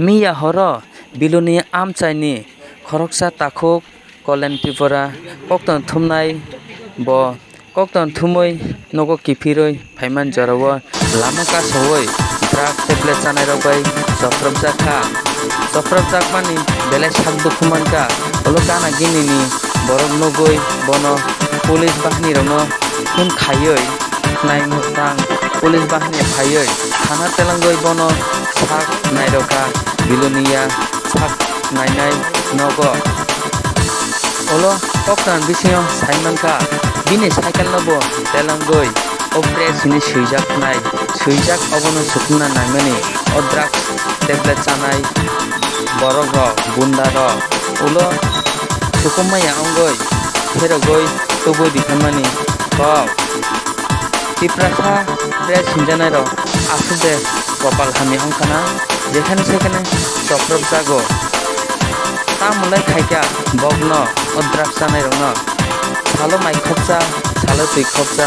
Miya horo biluni amchaini khoroksa takhuk Kolen Tripura kokton thumnai bo kokton thumui nogo kifirui phaiman jorao lama kasawui drugs tablet chanai rok bai sofrokjakmani belai sakdukumanka olo gana gini ni borok nogoi bono police bahini rokno phun khaiui naimutang police bahini phaiui thana telangoi bono sak nairoka bilunia sak nainai nogo olo koktan bisingo saimanka bini cycle nobo telangoi o press ni suijak nai suijak obono sukna naimani o drugs tablet chanai borok rok gunda rok ulo sukumaya ongoi pherogoi toboi dikhamani kok tiprasa press hinjanai rok asude kopal hami ongkana jekhane sekhane soprop jago tamulai khaika bogno o drugs chanai rokno salo mai khopsa salo tui khopsa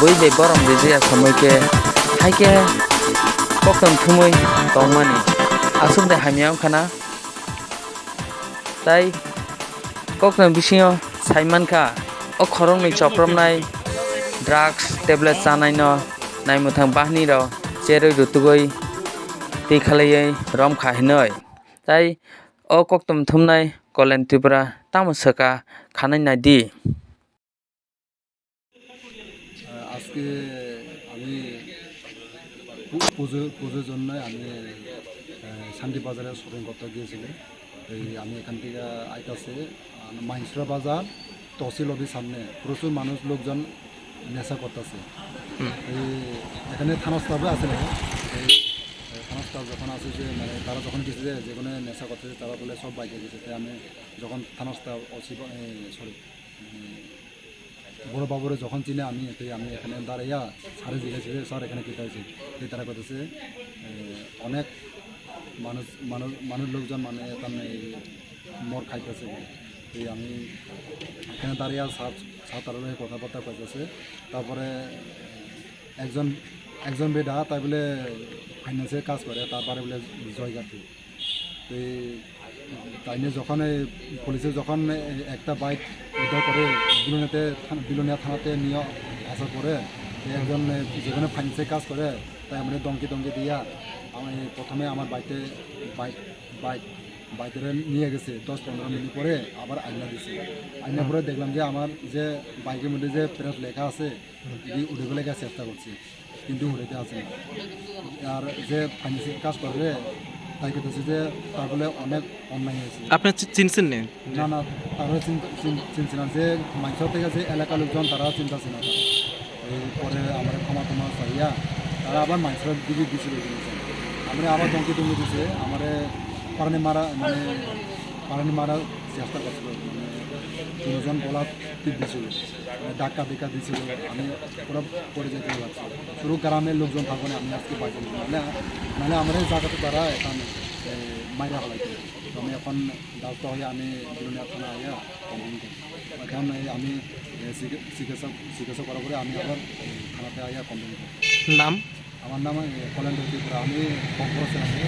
boi bai borom rijia samoike haike kokton thumui tongmani asumde hamia ongkhana tai kokton bisingo saimanka o khorokni chopropnai drugs tablet chanai no naimutang bahini ro cheroi rutugoi tei khalaiui rom khahinoi tai o koktom thumnai Kolen Tripura tamo saka khanai naidi আজকে আমি পুজোর জন্য আমি শান্তি বাজারে shopping করতে গিয়েছিলাম। এই আমি এখান থেকে আইতাছে মাইসরা বাজার তহসিল অফিস সামনে প্রচুর মানুষ লোকজন নেশা করতেছে। এই এখানে থানা স্টাফও আছে না, এই থানা স্টাফ যখন আছে যে মানে তারা যখন গেছে যে কোনো নেশা করতেছে তারা বলে সব বাইকে গেছে। তাই আমি যখন থানা স্টাফ বড় বাবুরে যখন চিনে আমি এখানে দাঁড়াইয়া সারে জিজ্ঞাসা স্যার এখানে কী হয়েছে, এই তারা করতেছে অনেক মানুষ লোকজন মানে মর খাইতেছে। এই আমি এখানে দাঁড়িয়ে তার কথাবার্তা কইতেছে। তারপরে একজন বেডা তাই বলে ফাইন্যান্সের কাজ করে, তারপরে বলে জয়গাতি। তো তাই নিয়ে যখন পুলিশে যখন একটা বাইক উদ্ধার করে বিলোনিয়া থানাতে নিয়ে আসার পরে একজন যেখানে ফাইন্যান্সের কাজ করে তাই মানে দমকি দিয়া আমি প্রথমে আমার বাইকে নিয়ে গেছে। 10-15 মিনিট পরে আবার আয়না দিছে। আয়না পরে দেখলাম যে আমার যে বাইকের মধ্যে যে প্রেস লেখা আছে উঠে ফেলে চেষ্টা করছি, কিন্তু উড়েতে আছে না। আর যে ফাইন্যান্সের কাজ করবে তাই কেটেছে যে তার বলে অনেক অন্যায় হয়েছে। আপনি চিনছেন না? না তারা চিনছে না, যে মানুষের থেকে যে এলাকার লোকজন তারা চিন্তাছে না। পরে আমার ক্ষমা চাইয়া তারা আবার মানুষের দিকে দিছিল, আমরা আবার দমকি দিছে। আমার পারানি মারার চেষ্টা করছিল, মানে 3জন গলা টিপ দিছিল, ডাক্কা দিছিল। আমি পুরো পড়ে যেতে পারছি। পুরো গ্রামের লোকজন থাকবো না, আমি আজকে বাঁচি নাহলে আমার এই জায়গাতে তারা এখন মাইরা ফেলাইছে। তো আমি এখন ডাক্তার হয়ে আমি বিলোনিয়া থানা আইয়া কমপ্লেন করি। এখন আমি চিকিৎসা করার পরে আমি আবার থানাতে আইয়া কমপ্লেন করি। নাম? আমার নাম কলেন ত্রিপুরা। আমি কর্পোরেশন আছে।